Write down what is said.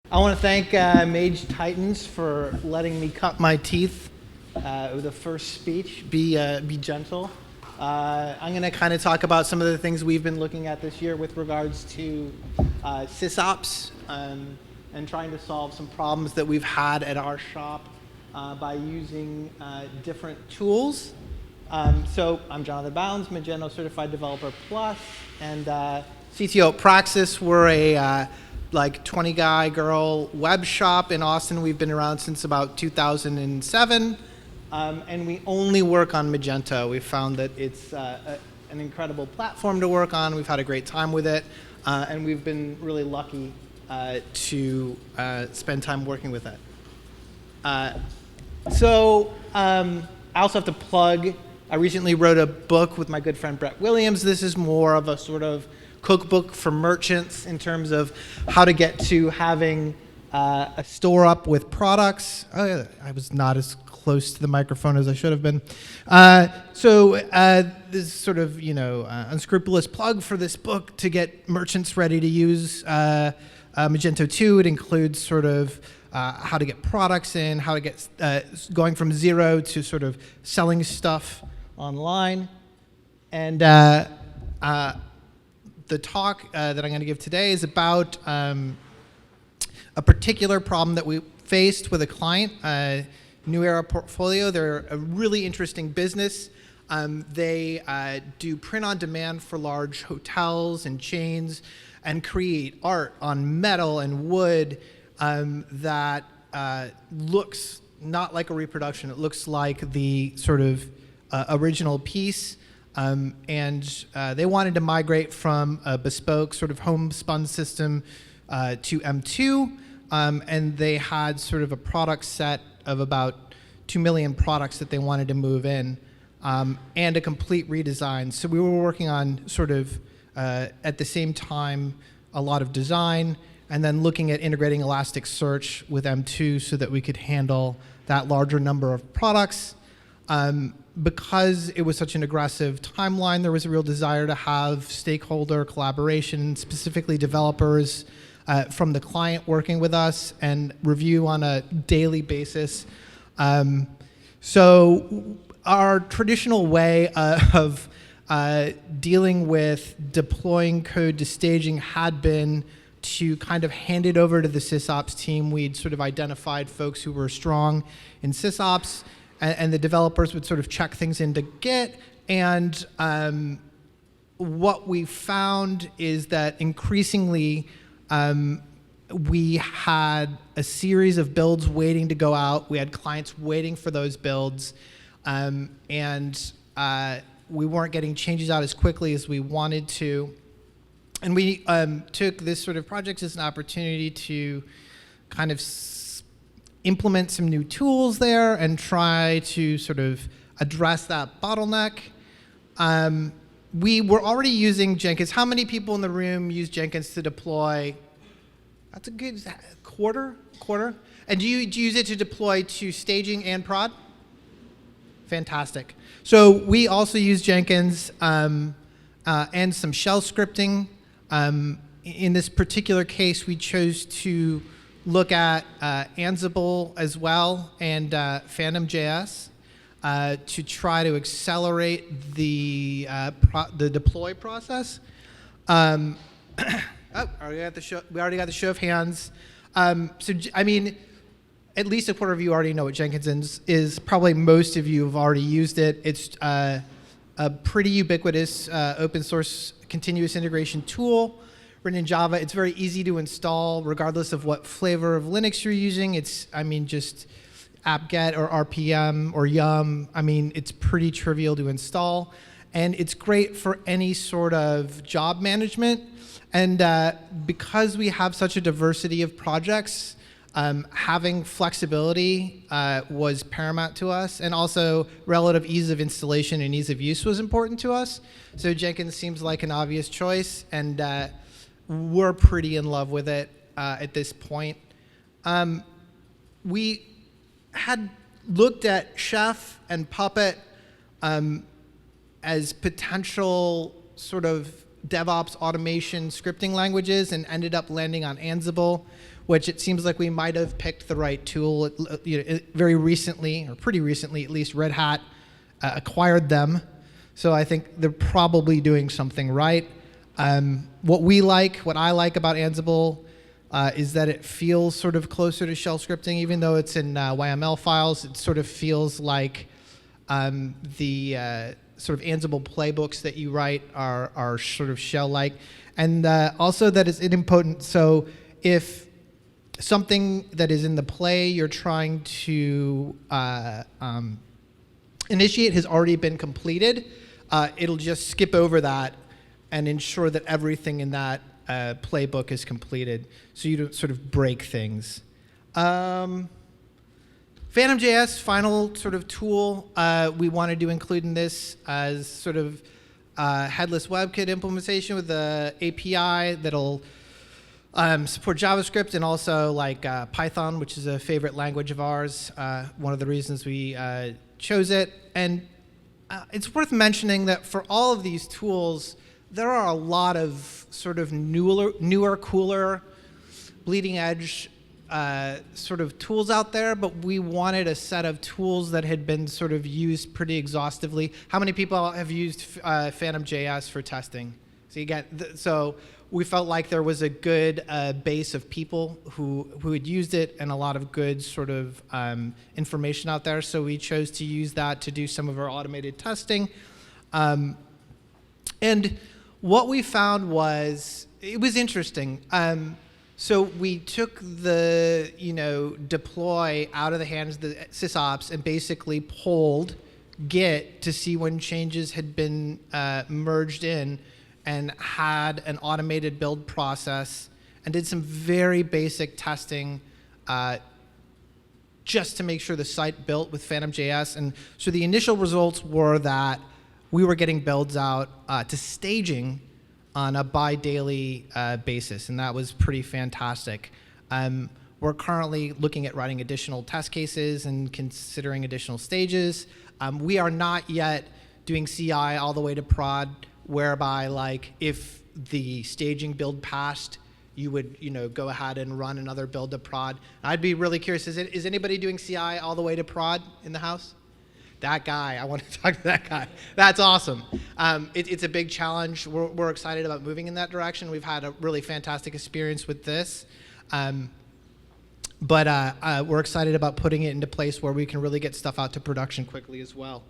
I want to thank Mage Titans for letting me cut my teeth with the first speech. Be gentle. I'm going to kind of talk about some of the things we've been looking at this year with regards to sysops and trying to solve some problems that we've had at our shop by using different tools. So I'm Jonathan Bownds, Magento Certified Developer Plus, and CTO at Praxis. We're a like 20-guy girl web shop in Austin. We've been around since about 2007, and we only work on Magento. We found that it's an incredible platform to work on. We've had a great time with it, and we've been really lucky to spend time working with it. I also have to plug, I recently wrote a book with my good friend Brett Williams. This is more of a sort of cookbook for merchants in terms of how to get to having a store up with products. Oh, yeah, I was not as close to the microphone as I should have been. This is sort of, unscrupulous plug for this book to get merchants ready to use Magento 2. It includes sort of how to get products in, how to get going from zero to sort of selling stuff online. And the talk that I'm going to give today is about a particular problem that we faced with a client, New Era Portfolio. They're a really interesting business. They do print on demand for large hotels and chains and create art on metal and wood that looks not like a reproduction. It looks like the sort of original piece. They wanted to migrate from a bespoke sort of homespun system to M2, and they had sort of a product set of about 2 million products that they wanted to move in, and a complete redesign. So we were working on sort of, at the same time, a lot of design, and then looking at integrating Elasticsearch with M2 so that we could handle that larger number of products. Because it was such an aggressive timeline, there was a real desire to have stakeholder collaboration, specifically developers from the client working with us and review on a daily basis. So our traditional way of dealing with deploying code to staging had been to kind of hand it over to the sysops team. We'd sort of identified folks who were strong in sysops, and the developers would sort of check things into Git. And what we found is that increasingly we had a series of builds waiting to go out. We had clients waiting for those builds. And we weren't getting changes out as quickly as we wanted to. And we took this sort of project as an opportunity to kind of implement some new tools there and try to sort of address that bottleneck. We were already using Jenkins. How many people in the room use Jenkins to deploy? That's a good quarter. And do you use it to deploy to staging and prod? Fantastic. So we also use Jenkins and some shell scripting. In this particular case, we chose to look at Ansible as well and Phantom.js to try to accelerate the deploy process. We already got the show of hands. I mean, at least a quarter of you already know what Jenkins is. Probably most of you have already used it. It's a pretty ubiquitous open source continuous integration tool written in Java. It's very easy to install regardless of what flavor of Linux you're using. It's, just apt-get or RPM or yum. It's pretty trivial to install. And it's great for any sort of job management. And because we have such a diversity of projects, having flexibility was paramount to us, and also relative ease of installation and ease of use was important to us. So Jenkins seems like an obvious choice, and we're pretty in love with it at this point. We had looked at Chef and Puppet as potential sort of DevOps automation scripting languages and ended up landing on Ansible, which it seems like we might have picked the right tool. Very recently, or pretty recently at least, Red Hat acquired them. So I think they're probably doing something right. What I like about Ansible is that it feels sort of closer to shell scripting, even though it's in YML files. It sort of feels like the sort of Ansible playbooks that you write are sort of shell-like, and also that it's idempotent. So if something that is in the play you're trying to initiate has already been completed, it'll just skip over that and ensure that everything in that playbook is completed, so you don't sort of break things. Phantom.js, final sort of tool we wanted to include in this as sort of headless WebKit implementation with the API that'll support JavaScript and also like Python, which is a favorite language of ours. One of the reasons we chose it. And it's worth mentioning that for all of these tools, there are a lot of sort of newer, cooler, bleeding edge sort of tools out there, but we wanted a set of tools that had been sort of used pretty exhaustively. How many people have used Phantom.js for testing? So you get, so we felt like there was a good base of people who had used it and a lot of good sort of information out there. So we chose to use that to do some of our automated testing. And what we found was, it was interesting. So we took the deploy out of the hands of the sysops and basically polled Git to see when changes had been merged in, and had an automated build process and did some very basic testing just to make sure the site built with Phantom.js. And so the initial results were that we were getting builds out to staging on a bi-daily basis, and that was pretty fantastic. We're currently looking at writing additional test cases and considering additional stages. We are not yet doing CI all the way to prod, whereby like if the staging build passed, you would go ahead and run another build to prod. I'd be really curious, is anybody doing CI all the way to prod in the house? That guy, I want to talk to that guy. That's awesome. It's a big challenge. We're excited about moving in that direction. We've had a really fantastic experience with this. But we're excited about putting it into place where we can really get stuff out to production quickly as well.